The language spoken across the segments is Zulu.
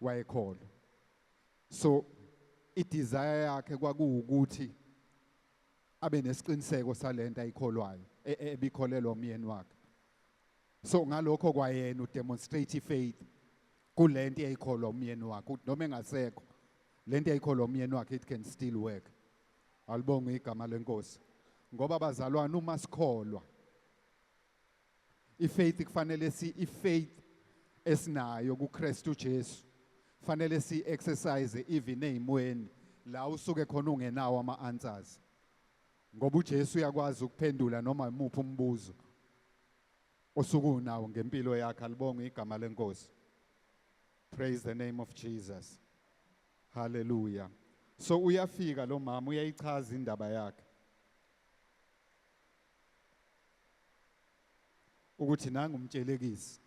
wayekholwa. So i-desire yakhe kwakuwukuthi abe nesiqiniseko salento ayikholwayo ebikholelwa umyeni wakhe. So ngalokho kwayena udemonstrate ifaith kulento eyikholwa umyeni wakhe ukuthi noma engasekho lento eyikholwa umyeni wakhe it can still work. Alibonge igama lenkosi. Ngoba bazalwane uma sikholwa ifaith kufanele ifaith esinayo kuKristu Jesu fanele exercise even ezimweni la usuke khona ungenawo ama-answers. Ngoba uJesu uyakwazi ukuphendula noma imuphi umbuzo osuke unawo ngempilo yakhe. Alibonge igama lenkosi. Praise the name of Jesus. Hallelujah. So uyafika lo mama uyayichaza indaba yakhe ukuthi nanga umtshelekisi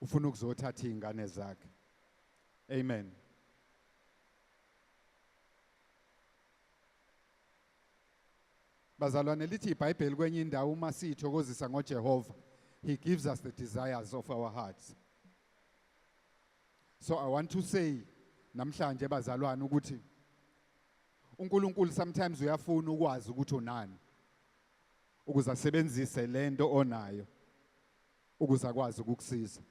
ufuna ukuzothatha izingane zakhe. Amen. Bazalwane lithi iBhayibheli kwenye indawo uma sithokozisa ngoJehova, he gives us the desires of our hearts. So I want to say namhlanje bazalwane ukuthi uNkulunkulu sometimes uyafuna ukwazi ukuthi unani ukuze asebenzise lento onayo ukuze akwazi ukukusiza.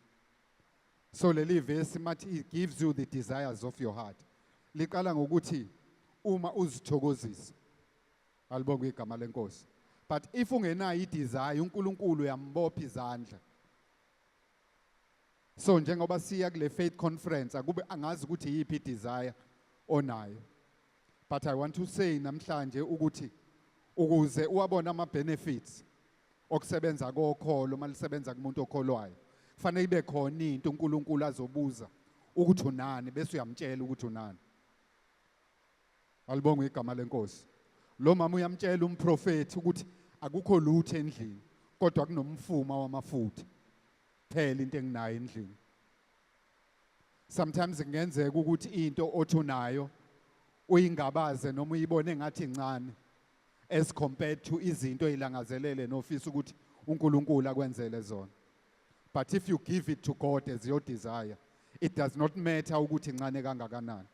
So leli verse mathi it gives you the desires of your heart. Liqala ngokuthi uma uzithokozisa. Alibonge igama lenkosi. But if ungenayo idesire uNkulunkulu uyambopha izandla. So njengoba siya kule faith conference akube angazi ukuthi yipi idesire onayo. But I want to say namhlanje ukuthi ukuze uwabona ama benefits okusebenza kokholo malisebenza kumuntu okholwayo kufanele ibe khona into uNkulunkulu azobuza ukuthi unani bese uyamtshela ukuthi unani. Alibonge igama lenkosi. Lo mama uyamtshela umprofeti ukuthi akukho lutho endlini kodwa kunomfuma wamafutha phela into enginayo endlini. Sometimes kungenzeka ukuthi into othunayo uyingabaze noma uyibone ngathi incane as compared to izinto ezilangazelele nofisa ukuthi uNkulunkulu akwenzele zona. But if you give it to God as your desire, it does not matter ukuthi incane kangakanani.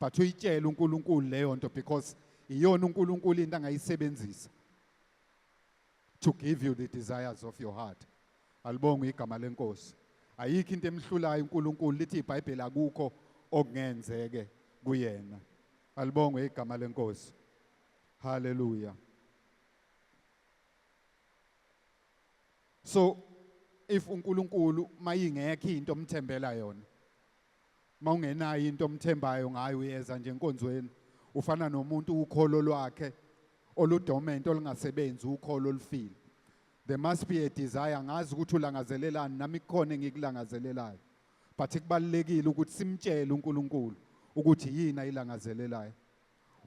But uyitshela uNkulunkulu leyo nto because iyona uNkulunkulu into angayisebenzisa to give you the desires of your heart. Alibonge igama lenkosi. Ayikho into emhlulayo uNkulunkulu lithi iBhayibheli akukho okungenzeke kuyena. Alibonge igama lenkosi. Hallelujah. So if uNkulunkulu mayingekho into omthembela yona mawungenayo into omthembayo ngayo uyeza nje enkonzweni ufana nomuntu ukholo lwakhe oludormant olungasebenzi ukholo olufile. There must be a desire ngazi ukuthi ulangazelelani nami kukhona engikulangazelelayo. But kubalekile ukuthi simtshele uNkulunkulu ukuthi yini ayilangazelelayo.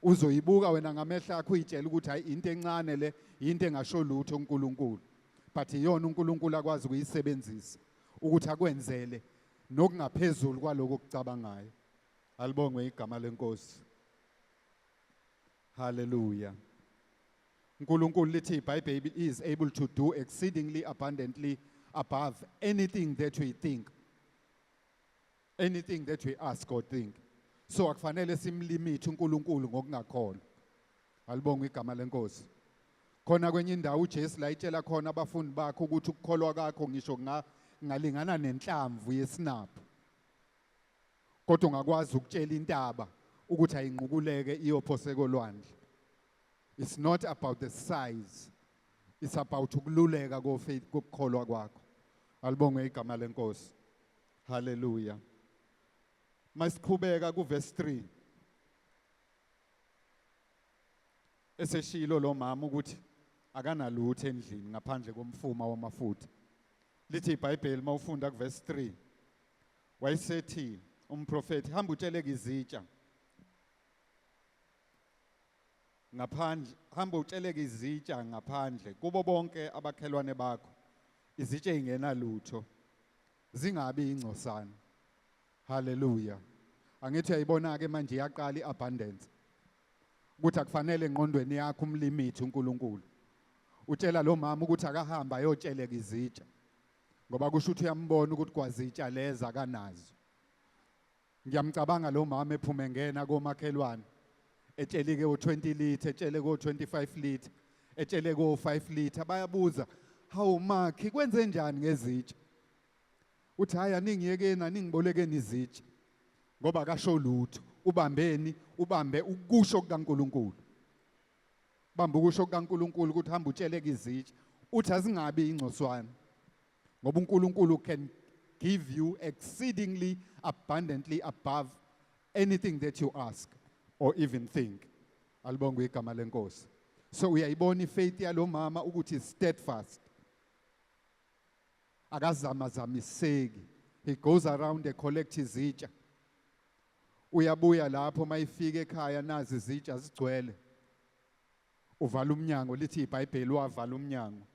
Uzoyibuka wena ngamehla akho uyitshela ukuthi hayi into encane le into engasho lutho uNkulunkulu. But iyona uNkulunkulu akwazi ukuyisebenzisa ukuthi akwenzele nokungaphezulu kwaloko okucabangayo. Alibongwe igama lenkosi. Hallelujah. uNkulunkulu lithi iBhayibheli is able to do exceedingly abundantly above anything that we think, anything that we ask or think. So akufanele simlimit uNkulunkulu ngokungakholwa. Alibonge igama lenkosi. Khona kwenye indawo uJesu la itshela khona abafundi bakhe ukuthi ukukholwa kwakho ngisho ngalingana nenhlamvu yesinaphu. Kodwa ungakwazi ukutshela intaba ukuthi ayinqukuleke iyophoseka olwandle. It's not about the size. It's about ukululeka kofaith kokukholwa kwakho. Alibonge igama lenkosi. Hallelujah. Masiqhubeka ku verse 3. Eseshilo lo mama ukuthi akanalutho endlini ngaphandle komfuma wamafutha. Lithi iBhayibheli mawufunda ku verse 3. Wayesethi umprofeti hamba utsheleke izitsha ngaphandle, hamba utsheleke izitsha ngaphandle kubo bonke abakhelwane bakho izitsha ezingena lutho zingabi ingcosana. Hallelujah. Angithi uyayibona ke manje iyaqala iabundance ukuthi akufanele engqondweni yakho umlimit uNkulunkulu. Utshela lo mama ukuthi akahamba ayotsheleka izitsha ngoba kusho ukuthi uyambona ukuthi kwazitsha leza kanazo. Ngiyamcabanga lo mama ephume ngena komakhelwane etshele ke u20 litha, etshele ko25 litha, etshele ko5 litha, bayabuza hawu makhi kwenze njani ngezitsha? Uthi hayi aningiyekeni aningibolekeni izitsha ngoba kasho lutho. Ubambe ukusho kukaNkuluNkulu. Bamba ukusho kukaNkuluNkulu ukuthi hamba utsheleke izitsha. Uthi azingabi ingcoswana ngoba uNkulunkulu can give you exceedingly abundantly above anything that you ask or even think. Alibonge igama lenkosi. So uyayibona ifaith yalo mama ukuthi steadfast. Akazamazamiseki. He goes around and collects izitsha. Uyabuya lapho mayifika ekhaya nazi izitsha zigcwele. Uvala umnyango, lithi iBhayibheli wavala umnyango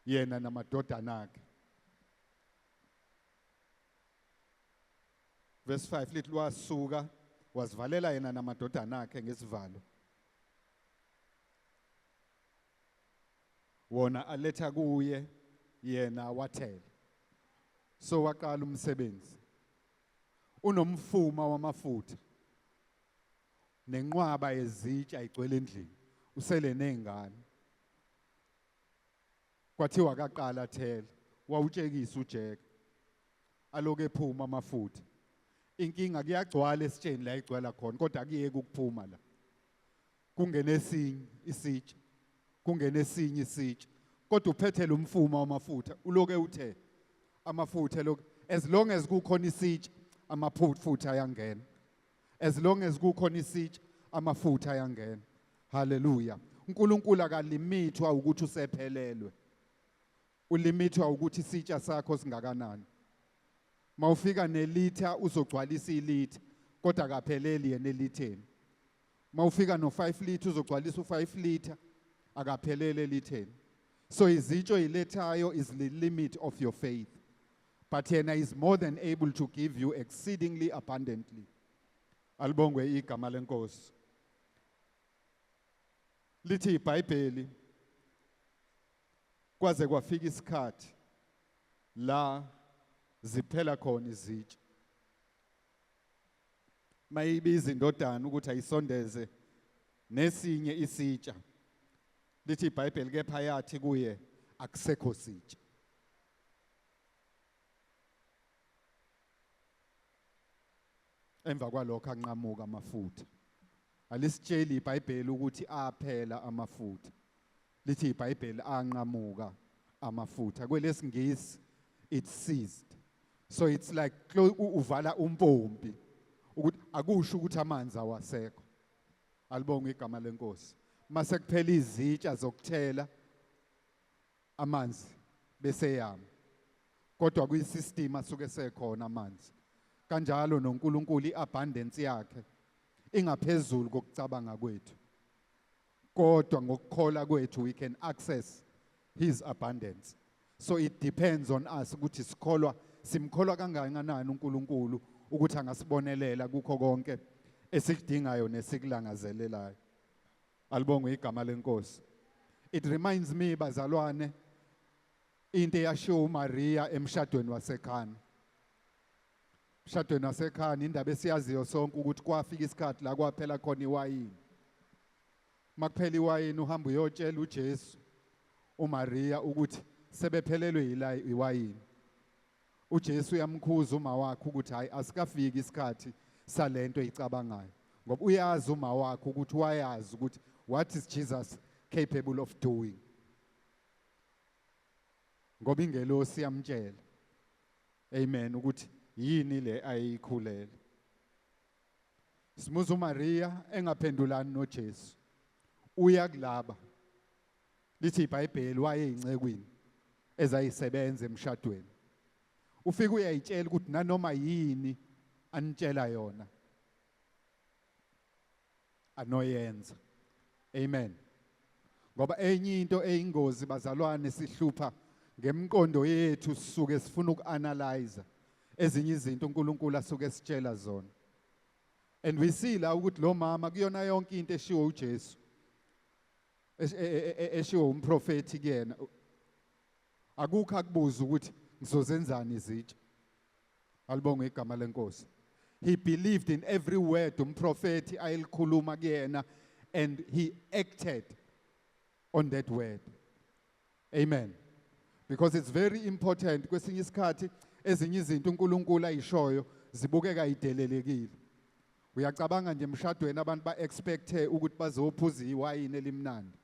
yena namadodana akhe. Verse 5 lithi wasuka wazivalela yena namadodana akhe ngesivalo. Wona aletha kuye yena wathela. So waqala umsebenzi. Unomfuma wamafutha. Nenqwaba yezitsha igcwele endlini. Usele nezingane. Kwathiwa akaqala thela, wawutshekisa uJeka. Aloke ephuma amafutha. Inkinga kuyagcwala esitsheni la igcwala khona kodwa akuyeke ukuphuma la. Kungene esinye isitsha. Kungene esinye isitsha. Kodwa uphethe lo mfuma wamafutha uloke uthe amafutha lokho as long as kukhona isitsha amafutha ayangena. As long as kukhona isitsha amafutha ayangena. Hallelujah. uNkulunkulu akalimithwa ukuthi usephelelwe. Ulimithwa ukuthi isitsha sakho singakanani. Mawufika nelitha uzogcwalisa ilitha kodwa akapheleli yena elitheni. Mawufika no5 litha uzogcwalisa u5 litha akaphelele elitheni. So izitsho ilethayo is the limit of your faith. But yena is more than able to give you exceedingly abundantly. Alibongwe igama lenkosi. Lithi iBhayibheli kwaze kwafika isikhathi la ziphela khona izitsha. Mayibiza indodana ukuthi ayisondeze nesinye isitsha. Lithi iBhayibheli kepha yathi kuye akusekho sitsha. Emva kwalokho anqamuka amafutha. Alisitsheli iBhayibheli ukuthi aphela amafutha. Lithi iBhayibheli anqamuka amafutha. Kwelesingisi it ceased. So it's like uvala umpompi ukuthi akusho ukuthi amanzi awasekho. Alibonge igama lenkosi. Mase kuphela izitsha zokuthela amanzi bese yama. Kodwa kuyisystem asuke sekhona amanzi. Kanjalo noNkulunkulu iabundance yakhe ingaphezulu kokucabanga kwethu. Kodwa ngokukhola kwethu we can access his abundance. So it depends on us ukuthi simkholwa kangakanani uNkulunkulu ukuthi angasibonelela kukho konke esikudingayo nesikulangazelelayo. Alibonge igama lenkosi. It reminds me bazalwane into eyashiwo uMaria emshadweni waseKhana. Emshadweni waseKhana indaba esiyaziyo sonke ukuthi kwafika isikhathi la kwaphela khona iwayini. Makuphela iwayini uhamba uyotshela uJesu uMaria ukuthi sebephelelwe iwayini. uJesu uyamkhuza uma wakhe ukuthi hayi asikafiki isikhathi salento eyicabangayo ngoba uyazi uma wakhe ukuthi wayazi ukuthi what is Jesus capable of doing. Ngoba ingelosi yamtshela. Amen ukuthi yini le ayikhulele. Simuza uMaria engaphendulani noJesu. Uya kulaba. Lithi iBhayibheli wayeyincekwini ezayisebenza emshadweni. Ufika uyayitshela ukuthi nanoma yini anitshela yona anoyenza. Amen. Ngoba enye into eyingozi bazalwane sihlupha ngemqondo yethu sisuke sifuna ukuanalyze ezinye izinto uNkulunkulu asuke esitshela zona. And we see la ukuthi lo mama kuyona yonke into eshiwo uJesu eshiwo umprofeti kuyena akukho akubuza ukuthi ngizozenzani izitsha. Alibonge igama lenkosi. He believed in every word umprofeti ayelikhuluma kuyena, and he acted on that word. Amen. Because it's very important kwesinye isikhathi ezinye izinto uNkulunkulu ayishoyo zibukeka idelelekile. Uyacabanga nje emshadweni abantu ba-expecte ukuthi bazophuza iwayini elimnandi.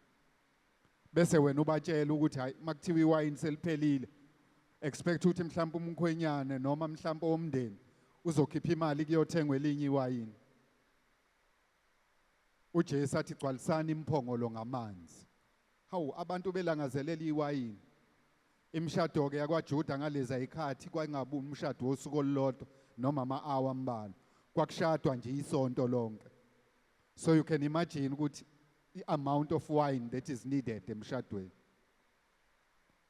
Bese wena ubatshela ukuthi hayi makuthiwa iwayini seliphelile, expect ukuthi mhlawumbe umkhwenyane noma mhlawumbe omndeni uzokhipha imali kuyothengwa elinye iwayini. uJesu athi gcwalisani imphongolo ngamanzi. Hawu abantu belangazelela iwayini. Imshado ke yakwaJuda ngalezi ikhathi kwayingabi umshado wosuku olulodwa noma ama-hour ambalwa. Kwakushadwa nje isonto lonke. So you can imagine ukuthi the amount of wine that is needed emshadweni.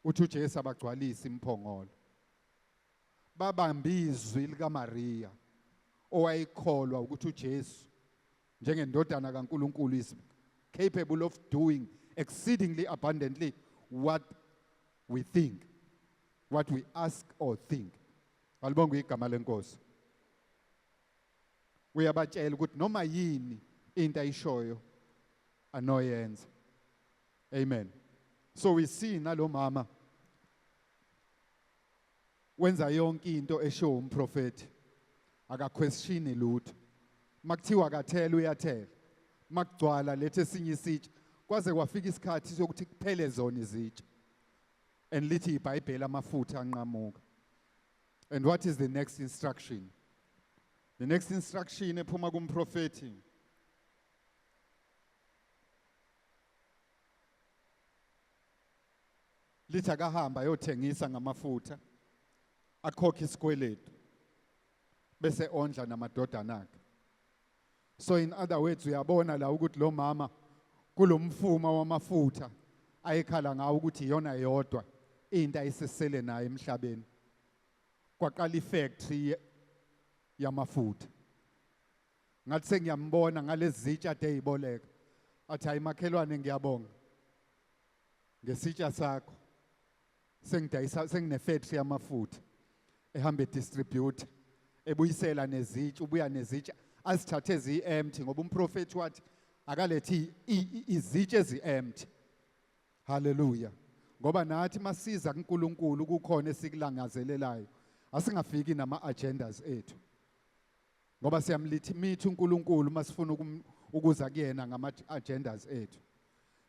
Uthi uJesu abagcwalisa imphongolo. Babambe izwi likaMaria owayikholwa ukuthi uJesu njengendodana kaNkulunkulu is capable of doing exceedingly abundantly what we think, what we ask or think. Alibonge igama lenkosi. Uyabatshela ukuthi noma yini into ayishoyo anoyenza. Amen. So we see nalo mama wenza yonke into esho umprofeti, akaquestioni lutho. Makuthiwa akathela uyathela, makugcwala lethe esinye isitsha kwaze kwafika isikhathi sokuthi kuphele zona izitsha. And lithi iBhayibheli amafutha anqamuka. And what is the next instruction? The next instruction ephuma kumprofeti lithi akahamba ayothengisa ngamafutha, akhokhe isikweletu bese ondla namadodana akhe. So in other words uyabona la ukuthi lo mama kulomfuma wamafutha ayekhala ngawo ukuthi iyona yodwa into ayisesele nayo emhlabeni. Kwaqala ifactory yamafutha. Ngathi sengiyambona ngalezi zitsha eziboleka. Athi hayi makhelwane ngiyabonga. Ngesitsha sakho sengidayisa sengine-factory yamafutha ehamba distribute ebuyisela nezitsha ubuya nezitsha azithathe ezi-empty ngoba umprofeti wathi akalethi izitsha ezi-empty. Hallelujah. Ngoba nathi masiza kuNkulunkulu kukhona esikulangazelelayo asingafiki nama-agendas ethu. Ngoba siyamlithi uNkulunkulu masifuna ukuza kuyena ngama-agendas ethu.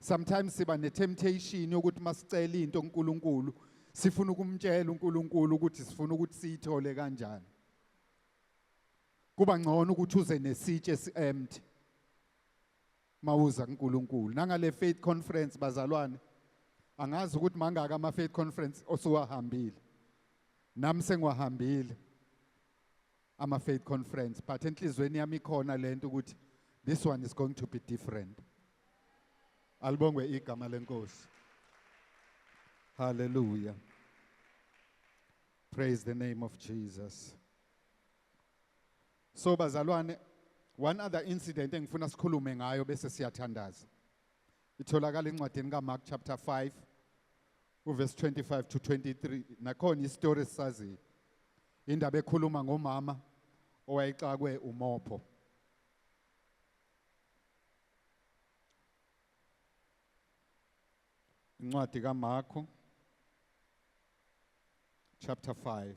Sometimes siba ne-temptation yokuthi masicela into kuNkulunkulu sifuna ukumtshela uNkulunkulu ukuthi sifuna ukuthi siyithole kanjani. Kuba ngcono ukuthi uze nesitsha esi-empty mawuza kuNkulunkulu. Nangale faith conference bazalwane, angazi ukuthi mangaka ama-faith conference osuwahambile. Nami sengiwahambile ama-faith conference, but enhlizweni yami ikhona lento ukuthi this one is going to be different. Alibongwe igama lenkosi. Hallelujah. Praise the name of Jesus. So bazalwane, one other incident engifuna sikhulume ngayo bese siyathandaza. Itholakala encwadini kaMark chapter 5 verse 25 to 23. Nakhona istory sazi. Indaba ekhuluma ngomama owayexakwe umopho. Incwadi kaMark chapter 5.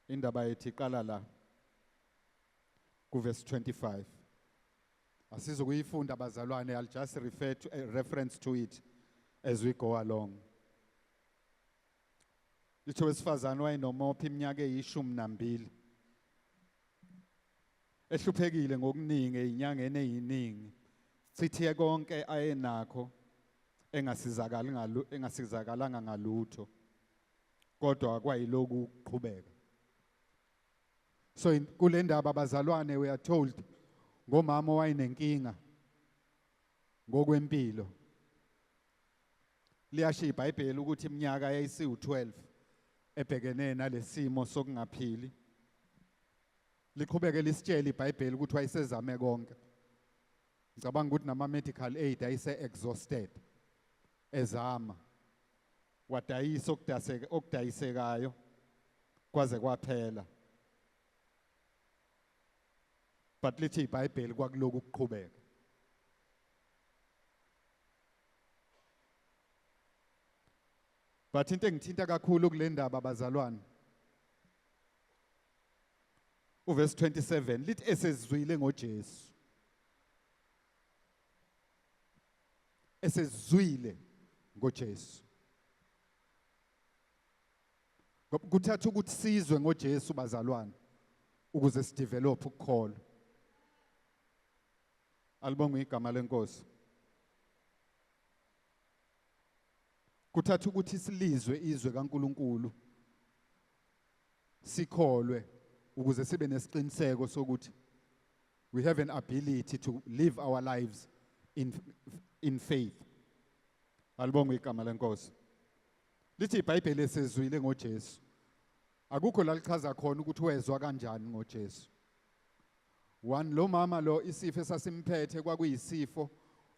Indaba yethi iqala la ku verse 25. Asizokuyifunda bazalwane, I'll just refer to a reference to it as we go along. Litho wesifazane wayenomopho iminyaka eyi12. Ehluphekile ngokuningi ezinyangeni eziningi. Sithiye konke ayenakho engasizakalanga ngalutho. Kodwa akwayiloku uqhubeka. So kule ndaba bazalwane we are told ngomama wayinenkinga ngokwempilo. Liyasho iBhayibheli ukuthi iminyaka yayisi-12 ebhekene nalesimo sokungaphili. Liqhubeke lisitshela iBhayibheli ukuthi wayesezame konke. Ngicabanga ukuthi nama-medical aid ayise-exhausted. ezama wadayisa okudayisekayo kwaze kwaphela. But lithi iBhayibheli kwakuloku ukuqhubeka. But into engithinta kakhulu kule ndaba bazalwane, uverse 27 lithi esezwile ngoJesu. Esezwile ngoJesu. Kuthatha ukuthi sizwe ngoJesu bazalwane ukuze sidevelop ukukholwa. Alibonge igama lenkosi. Kuthatha ukuthi silizwe izwe kaNkuluNkulu sikholwe ukuze sibe nesiqiniseko sokuthi we have an ability to live our lives in faith. Alibonge igama lenkosi. Lithi iBhayibheli esezwile ngoJesu. Akukho la lichaza khona ukuthi wezwa kanjani ngoJesu. One, lo mama lo isifo esasimphethe kwakuyisifo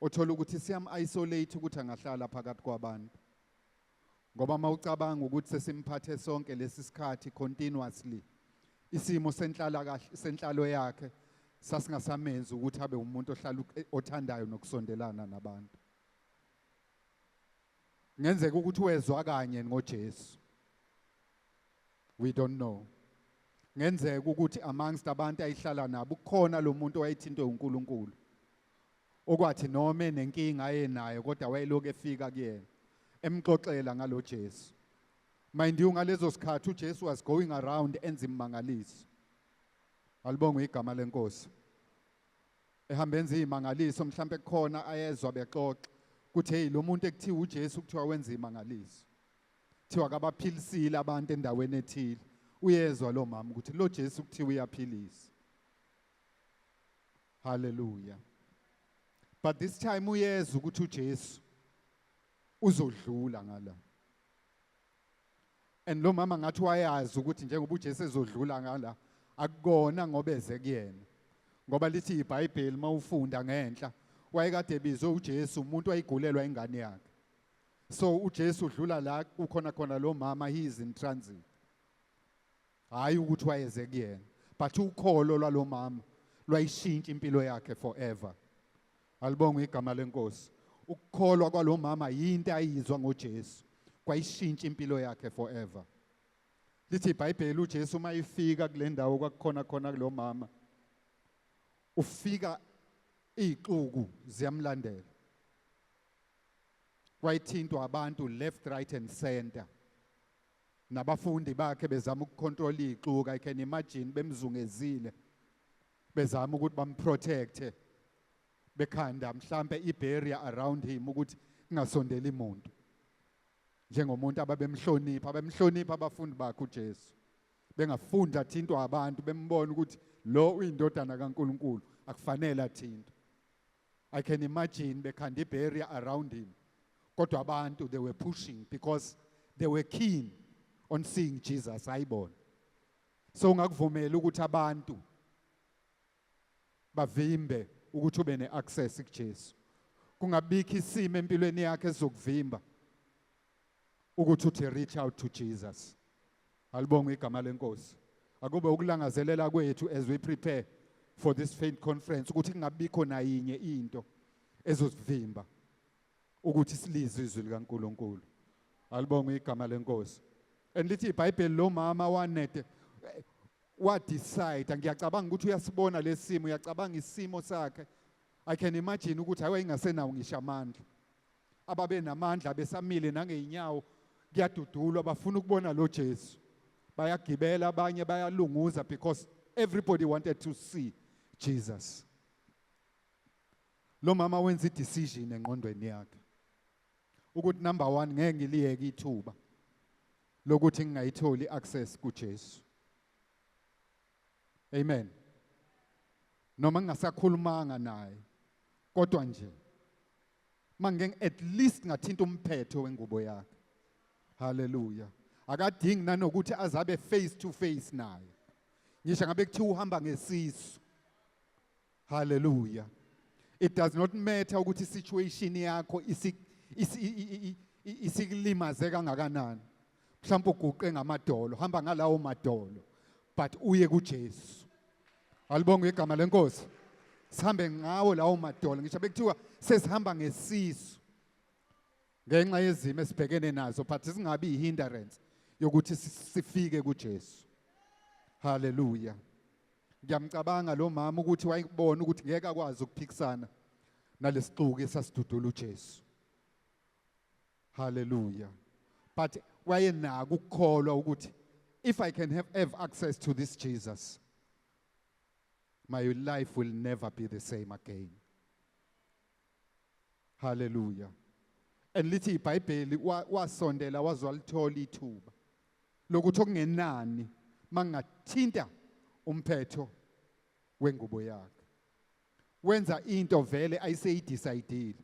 othola ukuthi siyam-isolate ukuthi angahlala phakathi kwabantu. Ngoba mawucabanga ukuthi sesimphathe sonke lesi sikhathi continuously, isimo senhlalo yakhe sasingasamenzi ukuthi abe umuntu othandayo nokusondelana nabantu. Ngenzeka ukuthi wezwa kanye ngoJesu. We don't know. Ngenzeka ukuthi amongst abantu ayihlala nabo kukhona lo muntu owayethintwe uNkulunkulu. Okwathi noma enenkinga ayenayo kodwa wayeloku efika kuyena emxoxela ngalo Jesu. Mind you ngalezo sikhathi uJesu was going around enza imangaliso. Alibonge igama lenkosi. Ehamba enza imangaliso mhlambe kukhona ayezwa bexoxa kuthi hey lo muntu ekuthiwa uJesu kuthiwa wenza imangaliso. Thiwa kabaphilisile abantu endaweni ethile. Uyezwa lo mama ukuthi lo Jesu kuthiwa uyaphilisa. Hallelujah. But this time uyezwa ukuthi uJesu uzodlula ngala. And lo mama ngathi wayazi ukuthi njengoba uJesu ezodlula ngala akukona ngoba eze kuyena. Ngoba lithi iBhayibheli mawufunda ngenhla wayekade ebizwe uJesu umuntu wayigulelwa ingane yakhe. So uJesu udlula la ukhona khona lo mama he is in transit. Hayi ukuthi wayeze kuyena, but ukholo lwalo mama lwayishintsha impilo yakhe forever. Alibonge igama lenkosi. Ukukholwa kwalo mama yinto ayizwa ngoJesu kwayishintsha impilo yakhe forever. Lithi iBhayibheli uJesu uma ifika kule ndawo kwakukhona khona kulo mama ufika izixuku ziyamlandela. Wayithintwa abantu left, right and center. Nabafundi bakhe bezama ukucontrol izixuku. I can imagine bemzungezile bezama ukuthi bamprotecte bekhanda mhlambe ibarrier around him ukuthi kungasondeli umuntu. Njengomuntu abemhlonipha abafundi bakhe uJesu. Bengafunda athintwa abantu bembona ukuthi lo uyindodana kaNkuluNkulu akufanele athintwe. I can imagine bekhanda ibarrier around him. Kodwa abantu they were pushing because they were keen on seeing Jesus ayibona. So ngakuvumela ukuthi abantu bavimbe ukuthi ube neaccess kuJesu. Kungabikho isimo empilweni yakhe ezokuvimba ukuthi uthi reach out to Jesus. Alibonge igama lenkosi. Akube ukulangazelela kwethu as we prepare for this faith conference ukuthi kungabikho nayinye into ezosivimba ukuthi silizwe izwi likaNkuluNkulu. Alibonge igama lenkosi. And lithi iBhayibheli lo mama wanede decide ngiyacabanga ukuthi uyasibona lesimo, uyacabanga isimo sakhe. I can imagine ukuthi ayingasenawo ngisho amandla. Ababe namandla besamile nangeinyawo kuyadudulwa bafuna ukubona lo Jesu. Bayagibela abanye bayalunguza because everybody wanted to see Jesus. Lo mama wenza i-decision engqondweni yakhe ukuthi number 1 ngeke ngiliyeke ithuba lokuthi ngingayitholi access kuJesu. Amen. Noma ngingasakhulumanga naye kodwa nje mangeke at least ngathinta umphetho wengubo yakhe. Hallelujah. Akadingi nanokuthi azabe face to face naye. Ngisho ngabe kuthiwa uhamba ngesisu. Hallelujah. It does not matter ukuthi situation yakho isikulimaze kangakanani, mhlawumbe uguqe ngamadolo, hamba ngalawo madolo, but uye kuJesu. Alibonge igama lenkosi. Sihambe ngawo lawo madolo, ngisho bekuthiwa sesihamba ngesisu ngenxa yezimo esibhekene nazo, but singabi ihindrance yokuthi sifike kuJesu. Hallelujah. Ngiyamcabanga lo mama ukuthi wayibona ukuthi ngeke akwazi ukuphikisana nalesixuku esasidudula uJesu. Hallelujah. But wayenaka ukukholwa ukuthi if I can have access to this Jesus, my life will never be the same again. Hallelujah. And lithi iBhayibheli wasondela wazwalithola ithuba lokuthi okungenani mangathinta umphetho wengubo yakhe. Wenza into vele ayiseyidecidile,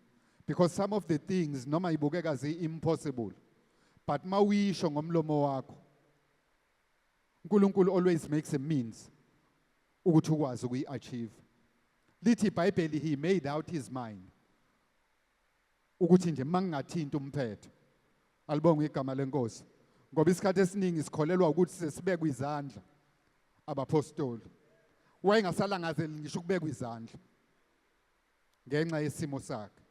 because some of the things noma ibukeka zi-impossible, but mawuyisho ngomlomo wakho, uNkulunkulu always makes a means ukuthi ukwazi ukuyi-achieve. Lithi iBhayibheli he made out his mind ukuthi nje mangingathinta umphetho. Alibonge igama lenkosi. Ngoba isikhathi esiningi sikholelwa ukuthi sesibekwe izandla abapostoli. Wayengasalangazeli ngisho ukubekwa izandla ngenxa yesimo sakhe,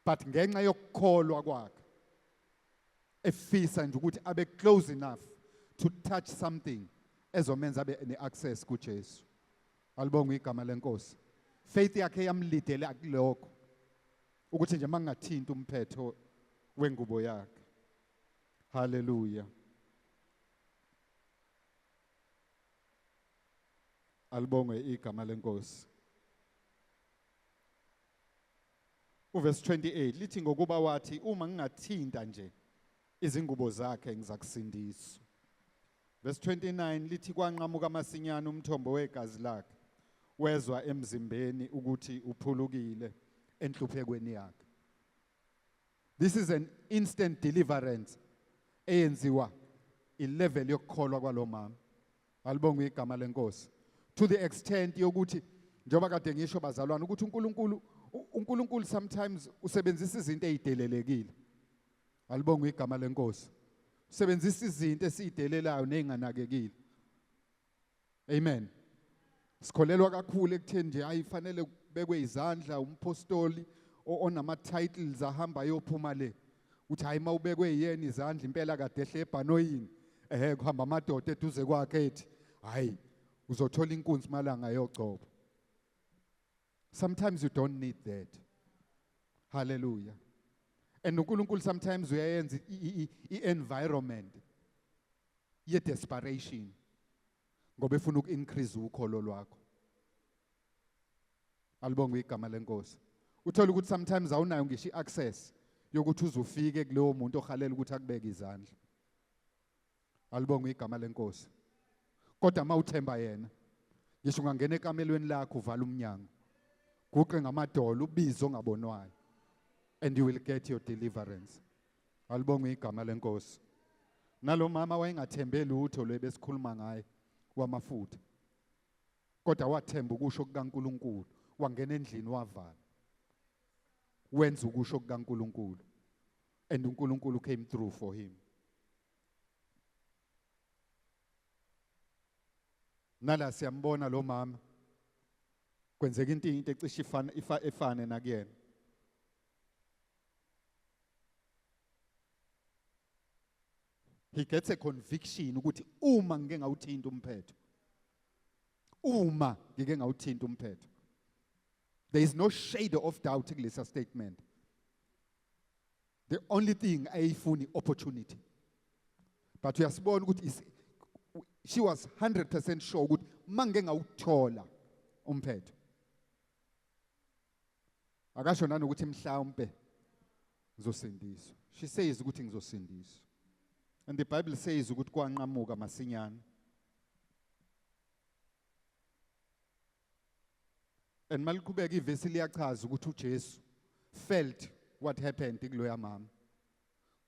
but ngenxa yokukholwa kwakhe efisa nje ukuthi abe close enough to touch something ezomenza abe ne-access kuJesu. Alibonge igama lenkosi. Faith yakhe yamlidela kulokho ukuthi nje mangingathinta umphetho wengubo yakhe. Hallelujah. Alibonge igama lenkosi. Uverse 28 lithi ngokuba wathi uma ngingathinta nje izingubo zakhe ngizakusindiswa. Verse 29 lithi kwanqamuka amasinyane umthombo wegazi lakhe, wezwa emzimbeni ukuthi uphulukile enhluphekweni yakhe. This is an instant deliverance eyenziwa ilevel yokukholwa kwalomama. Alibonge igama lenkosi. To the extent yokuthi njengoba kade ngisho bazalwane ukuthi uNkulunkulu sometimes usebenzisa izinto ezidelelekile. Alibonge igama lenkosi. Usebenzisa izinto esidelelayo nezinganakekile. Amen. Sikholelwa kakhulu ekutheni nje ayifanele kubekwe izandla umpostoli onama titles ahamba yophuma le. Uthi hayi mawubekwe yena izandla impela kade ehle ebhanoyini kuhamba amadoda eduze kwakhe ethi hayi uzothola inkunzi malanga yogcobo. Sometimes you don't need that. Hallelujah. And uNkulunkulu sometimes uyayenza i-environment ye desperation ngoba efuna uku-increase ukholo lwakho. Alibonge igama lenkosi. Uthola ukuthi sometimes awunayo ngisho i-access yokuthi uzufike kuleyo muntu ohalela ukuthi akubeke izandla. Alibonge igama lenkosi. Kodwa mawuthemba yena, ngisho ungangena ekamelweni lakho uvala umnyango, guqe ngamadolo ubize ongabonwayo, and you will get your deliverance. Alibonge igama lenkosi. Nalo mama wayengathembe lutho lwebesikhuluma ngaye wamafutha, kodwa wathemba ukusho kukaNkulunkulu, wangena endlini wavala, wenza ukusho kukaNkulunkulu, and uNkulunkulu came through for him. Nala siyambona lo mama kwenzeka into ecishe efane nakuyena. He gets a conviction ukuthi uma ngike ngawuthinta umphetho, there is no shade of doubt kulesa statement. The only thing ayifuni opportunity, but uyasibona ukuthi she was 100% sure ukuthi mangike ngawuthola umphetho, akasho nanokuthi mhlawumbe ngizosindiswa. She says ukuthi ngizosindiswa. And the Bible says ukuthi kwanqamuka masinyane. And maliqhubeka ivesi liyachaza ukuthi uJesu felt what happened kuloya mama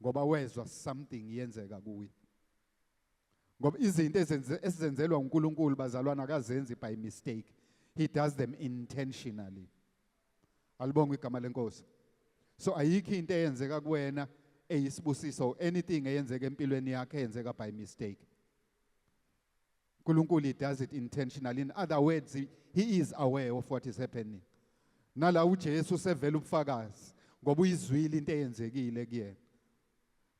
ngoba wezwa something yenzeka kuye. Ngoba izinto ezenzelwa uNkulunkulu bazalwana akazenzi by mistake. He does them intentionally. Alibonge igama lenkosi. So ayikho into eyenzeka kuwena eyisibusiso, anything eyenzeka empilweni yakhe eyenzeka by mistake. uNkulunkulu, he does it intentionally. In other words, he is aware of what is happening. Nala uJesu sevela ubufakazi ngoba uyizwile into eyenzekile kuyena.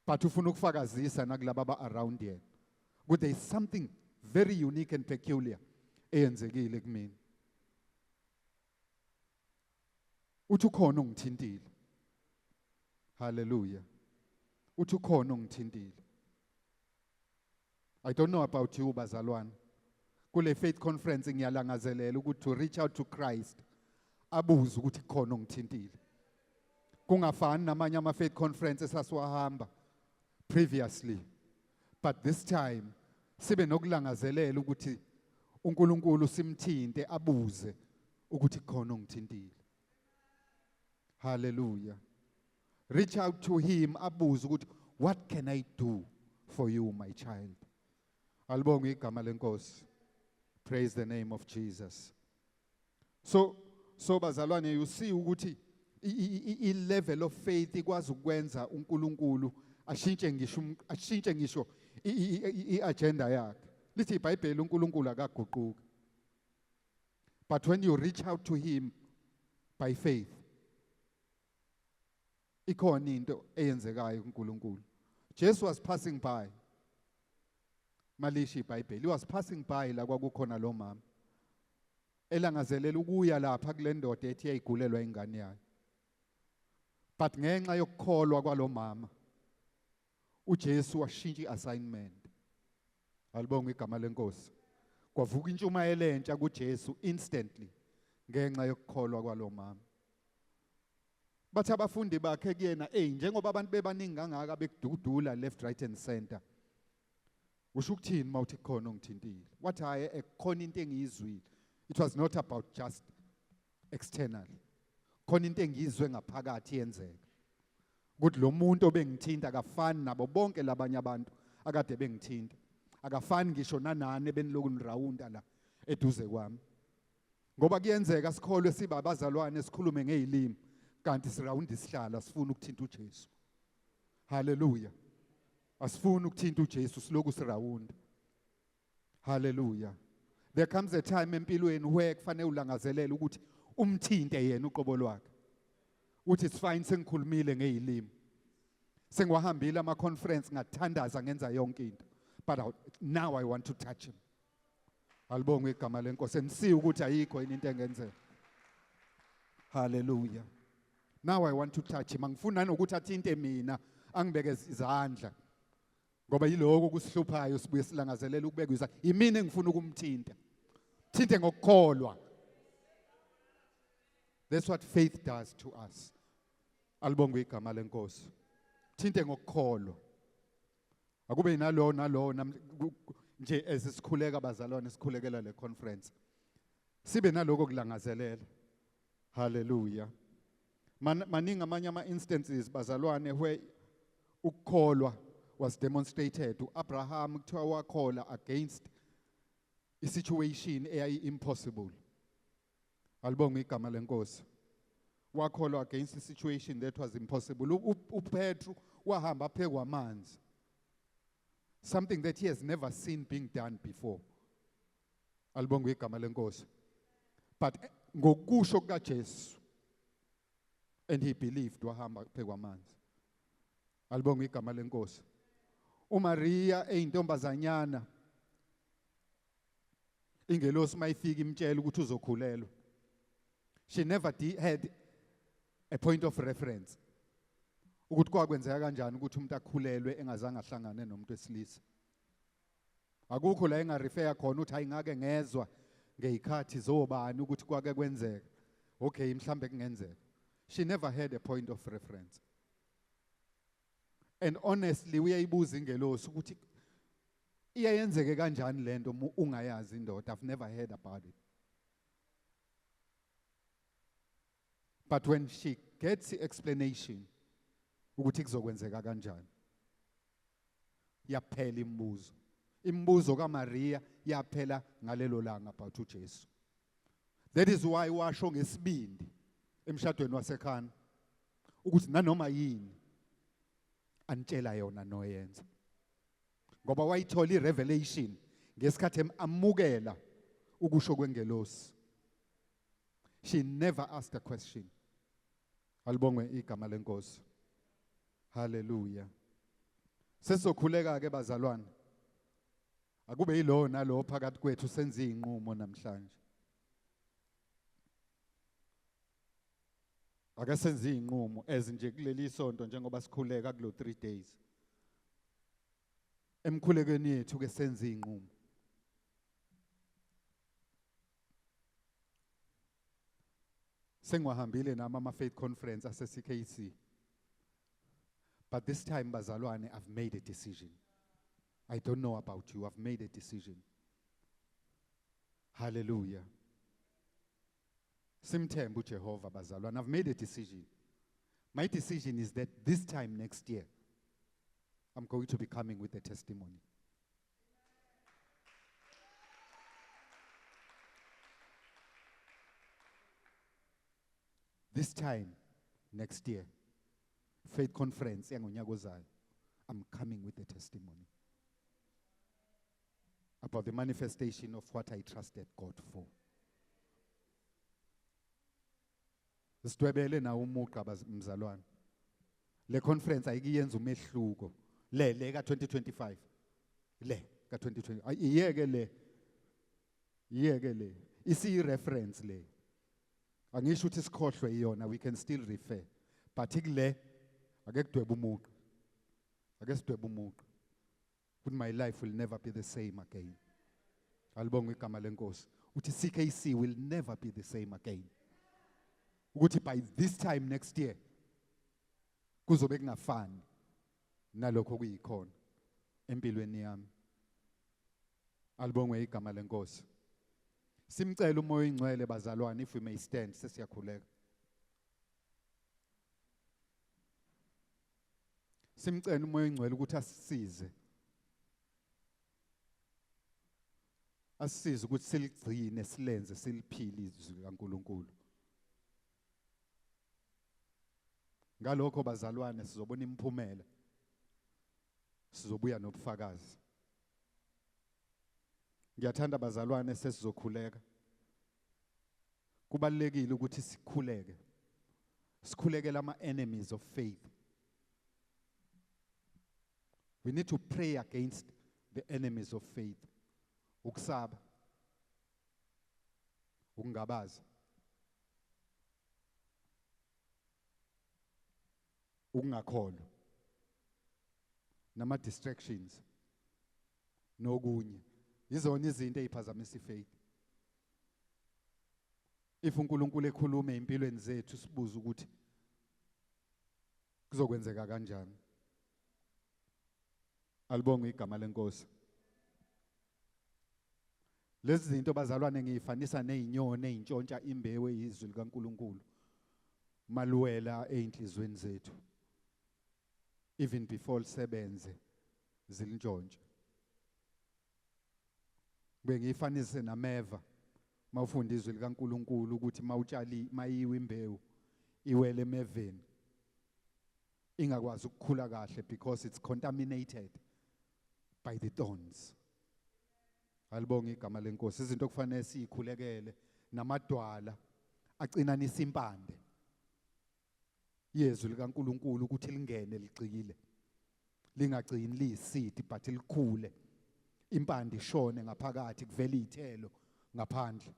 But ufuna ukufakazisa nakulabo around yena. But there is something very unique and peculiar eyenzekile kumina. Uthi ukhona ungithintile. Hallelujah. Uthi ukhona ungithintile. I don't know about you bazalwane. Kule faith conference ngiyalangazelela ukuthi to reach out to Christ abuze ukuthi khona ongithintile. Kungafani namanye ama faith conference esasiwahamba previously. But this time sibe nokulangazelela ukuthi uNkulunkulu simthinte abuze ukuthi khona ongithintile. Hallelujah. Reach out to him abuze ukuthi what can I do for you, my child? Alibonge igama lenkosi. Praise the name of Jesus. So bazalwane, you see ukuthi I level of faith ikwazi ukwenza uNkulunkulu ashintshe ngisho I agenda yakhe. Lithi iBhayibheli uNkulunkulu akaguquki. But when you reach out to him by faith, ikhona into eyenzekayo kuNkulunkulu. Jesus was passing by. Malishi iBhayibheli. He was passing by la kwakukhona lo mama. Elangazelela ukuya lapha kule ndoda ethi yayigulelwa ingane yayo. But ngenxa yokukholwa kwalo mama, uJesu washintsha iassignment. Alibonga igama lenkosi. Kwavuka intshumayelo entsha kuJesu instantly ngenxa yokukholwa kwalo mama. Bathi abafundi bakhe kuyena, njengoba abantu bebaningi kangaka bekududula left, right and center. Usho ukuthini mawuthi khona ongithintile? Wathi hayi ekhona into engiyizwile. It was not about just external. Khona into engiyizwe ngaphakathi yenzeka. Ukuthi lo muntu obengithinta akafani nabo bonke labanye abantu akade bengithinta. Akafani ngisho nanani beniloku nirawunda la eduze kwami. Ngoba kuyenzeka sikholwe siba abazalwane sikhulume ngezilimi kanti sirawunda isihlala sifuna ukuthinta uJesu. Hallelujah. Asifuna ukuthinta uJesu siloku sirawunda. Hallelujah. There comes a time empilweni where kufanele ulangazelele ukuthi umthinte yena uqobo lwakhe. Uthi it's fine sengikhulumile ngezilimi. Sengiwahambile ama conference ngathandaza ngenza yonke into. But now I want to touch him. Alibonge igama lenkosi. Senisiwe ukuthi ayikho into engenzeka. Hallelujah. Now I want to touch him. Angifuna nokuthi athinte mina, angibeke izandla. Ngoba yiloko kusihluphayo sibuye silangazelela ukubeka izandla. Yimina engifuna ukumthinta. Thinte ngokukholwa. That's what faith does to us. Alibonge igama lenkosi. Thinte ngokukholwa. Akube nalo nje esisikhuleka bazalwane sikhulekela le conference. Sibe naloko kulangazelela. Hallelujah. Maningi amanye ama instances bazalwane where ukukholwa was demonstrated. Abraham kuthiwa wakhola against a situation impossible. Alibonge igama lenkosi. Wakhola against a situation that was impossible. uPetru wahamba phezu kwamanzi. Something that he has never seen being done before. Alibonge igama lenkosi. But ngokusho kukaJesu, and he believed, wahamba phezu kwamanzi. Alibonge igama lenkosi. uMaria eyintombazanyana, ingelosi mayifika imtshela ukuthi uzokhulelwa. She never had a point of reference. Ukuthi kwakwenzeka kanjani ukuthi umuntu akhulelwe engazange ahlangane nomuntu wesilisa. Akukho la engarefer khona ukuthi hayi ngake ngezwa ngezikhathi zobani ukuthi kwake kwenzeka. Okay, mhlambe kungenzeka. She never had a point of reference. And honestly, uyayibuza ingelosi ukuthi iyayenzeke kanjani lento ungayazi indoda. I've never heard about it. But when she gets the explanation ukuthi kuzokwenzeka kanjani, yaphela imibuzo. Imibuzo kaMaria yaphela ngalelo langa about uJesu. That is why washo ngesibindi emshadweni waseKhana. ukuthi nanoma yini antshela yona noyenza. Ngoba wayithola irevelation ngesikhathi amukela ukusho kwengelosi. She never asked a question. Alibongwe igama lenkosi. Hallelujah. Sesokhuleka ke bazalwane. Akube yilo nalo phakathi kwethu senza izinqumo namhlanje. Ake senze izinqumo ezinje kuleli sonto njengoba sikhuleka kulo 3 days. Emkhulekweni yethu ke senze izinqumo. Sengwahambile nami ama faith conference ase CKC. But this time bazalwane, I've made a decision. I don't know about you, I've made a decision. Hallelujah. Simthemba uJehova bazalwane, I've made a decision. My decision is that this time next year I'm going to be coming with a testimony. This time next year, faith conference engonyaka ozayo, I'm coming with a testimony about the manifestation of what I trusted God for. Sidwebele na umuqa mzalwane. Le conference ayikiyenza umehluko. Le ka 2025. Le ka 2020. Iyeke le. Isi reference le. Angisho ukuthi sikhohlwe iyona, we can still refer. But ikule ake kudweba umuqa. Ake sidweba umuqa. But my life will never be the same again. Alibonga igama lenkosi. Uthi CKC will never be the same again. Ukuthi by this time next year kuzobe kungafani nalokho kuyikhona empilweni yami. Alibongwe igama lenkosi. Simcela umoya ingcwele bazalwane, if we may stand, sesiyakhuleka. Simcela umoya ingcwele ukuthi asisize. Asisize ukuthi siligcine, silenze, siliphile izwi likaNkulunkulu. Ngalokho bazalwane sizobona imphumela. Sizobuya nobufakazi. Ngiyathanda bazalwane sesizokhuleka. Kubalekile ukuthi sikhuleke. Sikhuleke lama enemies of faith. We need to pray against the enemies of faith. Ukusaba. Ukungabaza. Ukungakholwa. Nama distractions. Nokunye. Izona izinto eziphazamisa ifaith. If uNkulunkulu ekhuluma empilweni zethu sibuza ukuthi kuzokwenzeka kanjani. Alibonge igama lenkosi. Lezi zinto bazalwane ngiyifanisa nezinyoni ezintshontsha imbewu eyizwi likaNkulunkulu. Maluwela einhlizweni zethu. Even before lisebenze zilintshontshe. Bengiyifanise nameva mawufunda izwi likaNkulunkulu ukuthi mawutshali mayiwe imbewu iwele emeveni ingakwazi ukukhula kahle because it's contaminated by the thorns. Alibonga igama lenkosi. Izinto kufanele sikhulekele namadwala acinanisa impande. Yezwi likaNkulunkulu ukuthi lingene ligcikile. Lingagcini liyiseed but likhule. Impande ishone ngaphakathi kuvela izithelo ngaphandle.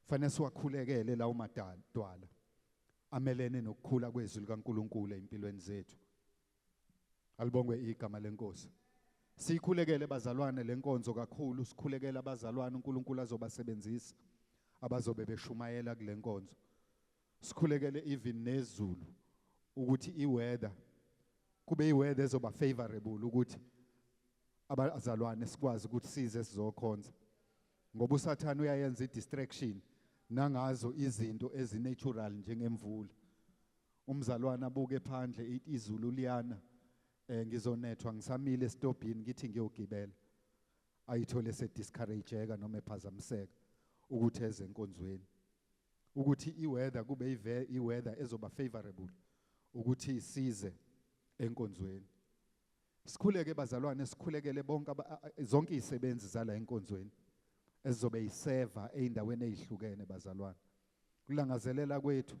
Fanele siwakhulekele lawo madwala amelene nokukhula kwezwi likaNkulunkulu empilweni zethu. Alibongwe igama lenkosi. Sikhulekele bazalwane lenkonzo kakhulu, sikhulekele abazalwane uNkulunkulu azobasebenzisa abazobe beshumayela kule nkonzo. Sikhulekele even nezulu ukuthi iweather kube iweather ezoba favorable ukuthi abazalwane sikwazi ukuthi size sizokhonza. Ngoba uSathane uyayenza idistraction nangazo izinto ezinatural njengemvula. Umzalwane abuke phandle izulu liyana ngizonethwa ngisamile estobhini ngithi ngiyogibela. Ayithole se discourageka noma ephazamiseka ukuthi eze enkonzweni. ukuthi iweather kube iweather ezoba favorable ukuthi size enkonzweni. Sikhuleke bazalwane, sikhulekele bonke zonke izisebenzi zala enkonzweni ezizobe yiseva eindaweni ezihlukene bazalwane. Kulangazelela kwethu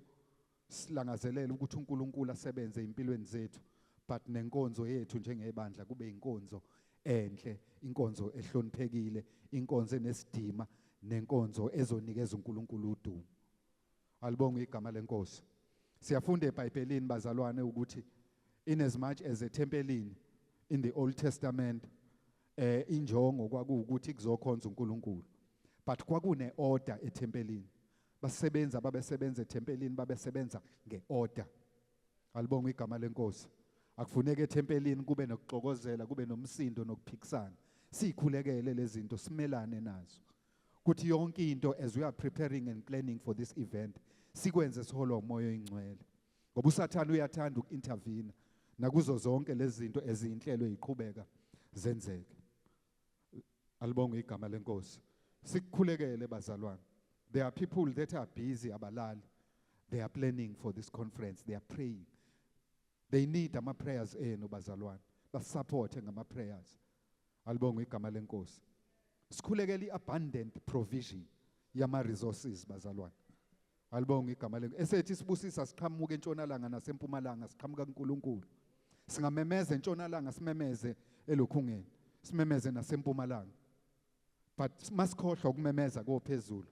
silangazelela ukuthi uNkulunkulu asebenze impilweni zethu, but nenkonzo yethu njengebandla kube inkonzo enhle, inkonzo ehloniphekile, inkonzo enesidima, nenkonzo ezonikeza uNkulunkulu udumo. Alibonge igama lenkosi. Siyafunda eBhayibhelini bazalwane ukuthi in as much as etempelini in the Old Testament injongo kwakuwukuthi kuzokhonza uNkulunkulu, but kwakune order etempelini. Basebenza babesebenza etempelini babesebenza ngeorder. Alibonge igama lenkosi. Akufuneka etempelini kube nokuxokozela, kube nomsindo nokuphikisana. Sikhulekele lezi zinto simelane nazo. Kuthi yonke into as we are preparing and planning for this event sikwenze siholwa umoya oyingcwele. Ngoba uSathane uyathanda ukintervene nakuzo zonke lezi zinto ezinhlelo eziqhubeka zenzeke. Alibonge igama lenkosi. Sikukhulekele bazalwane. There are people that are busy abalali. They are planning for this conference. They are praying. They need ama prayers enu bazalwane. Basupport ngama prayers. Alibonge igama lenkosi. Sikhulekele abundant provision yama resources bazalwane. Alibonge igama lenkosi. Esethi sibusisa siqhamuka entshonalanga nasempumalanga siqhamuka kuNkulunkulu. Singamemeza entshonalanga simemeze elokhungeni. Simemeze nasempumalanga. But masikhohlwa ukumemeza kophezulu,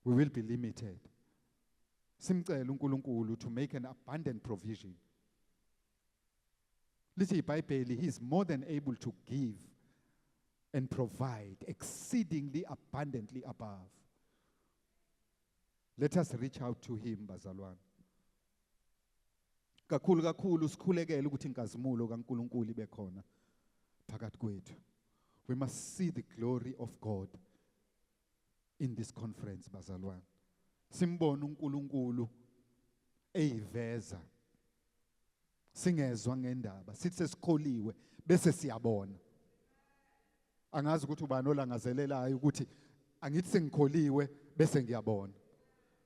we will be limited. Simcela uNkulunkulu to make an abundant provision. Lithi iBhayibheli, he is more than able to give and provide exceedingly abundantly above. Let us reach out to him bazalwane. Kakhulu sikhulekele ukuthi inkazimulo kaNkulunkulu ibe khona phakathi kwethu. We must see the glory of God in this conference bazalwane. Simbone uNkulunkulu eyiveza. Singezwa ngendaba, sithi sesikholiwe bese siyabona. Angazi ukuthi ubani olangazelelayo ukuthi angithi sengikholiwe bese ngiyabona.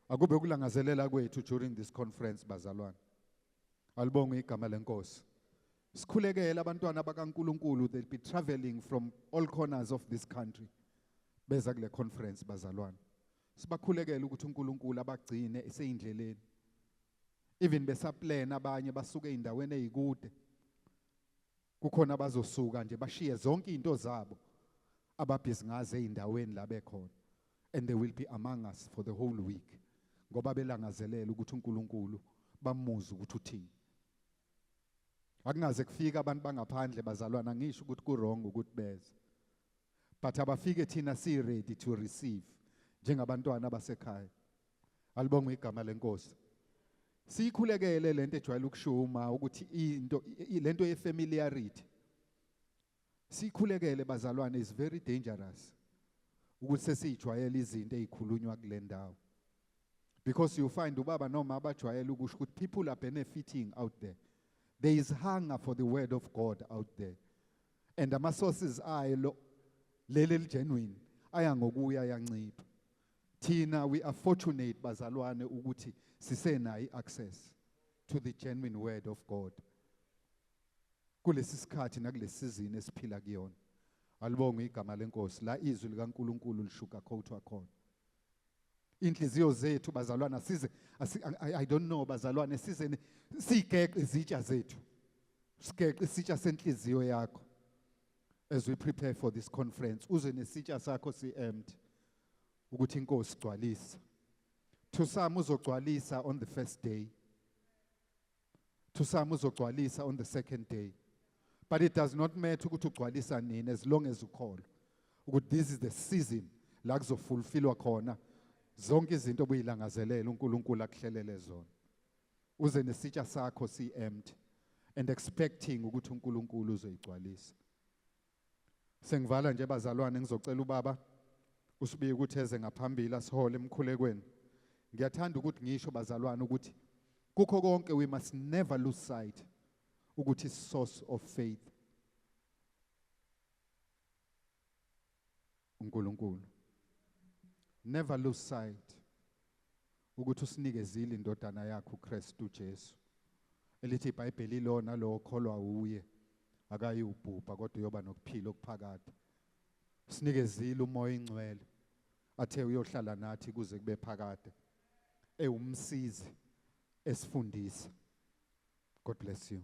Akube kulangazelela kwethu during this conference bazalwane. Alibonge igama lenkosi. Sikhulekele abantwana bakaNkulunkulu, they'll be traveling from all corners of this country beza kule conference bazalwane. Sibakhulekele ukuthi uNkulunkulu abagcine eseyindleleni. Even besaplan abanye basuke endaweni ezikude. Kukhona abazosuka nje bashiye zonke izinto zabo ababhizi ngaze endaweni la bekhona. And they will be among us for the whole week. Ngoba belangazelela ukuthi uNkulunkulu bamuze ukuthi uthini. Akungaze kufika abantu bangaphandle bazalwana, ngisho ukuthi ku wrong ukuthi beze. But abafike thina si ready to receive njengabantwana basekhaya. Alibonge igama lenkosi. Sikhulekele lento ejwayele ukushuma ukuthi into lento ye familiarity. Sikhulekele bazalwane, is very dangerous ukuthi sesijwayele izinto ezikhulunywa kule ndawo. Because you find ubaba noma abajwayele ukusho ukuthi people are benefiting out there. There is hunger for the word of God out there. And ama sources ayo leli genuine aya ngokuya yancipha. Tina, we are fortunate bazalwane ukuthi sisenayo access to the genuine word of God. Kulesi sikhathi nakulesi season esiphila kuyona. Alibonge igama lenkosi la izwi likaNkulunkulu lishuka khotha khona. Inhliziyo zethu bazalwana size I don't know bazalwane size sigeqe izitsha zethu. Sigeqe isitsha senhliziyo yakho. As we prepare for this conference, uze nesitsha sakho si empty ukuthi inkosi igcwalisa. To some uzogcwalisa on the first day. To some uzogcwalisa on the second day. But it does not matter ukuthi ugcwalisa nini as long as ukholwa ukuthi this is the season la kuzofulfillwa khona zonke izinto obuyilangazelela uNkulunkulu akuhlelele zona. Uze nesitsha sakho si empty and expecting ukuthi uNkulunkulu uzoyigcwalisa. Sengivala nje bazalwane, ngizocela ubaba usibiye ukuthi eze ngaphambili asihole emkhulekweni. Ngiyathanda ukuthi ngisho bazalwane ukuthi kukho konke we must never lose sight ukuthi source of faith uNkulunkulu. Never lose sight ukuthi usinikezile indodana yakhe uKristu Jesu. Elithi iBhayibheli lona lo okholwa uye akayubhubha kodwa uyoba nokuphila okuphakade. Sinikezile umoya ingcwele athe uyohlala nathi kuze kube phakade. Ewumsizi esifundisa. God bless you.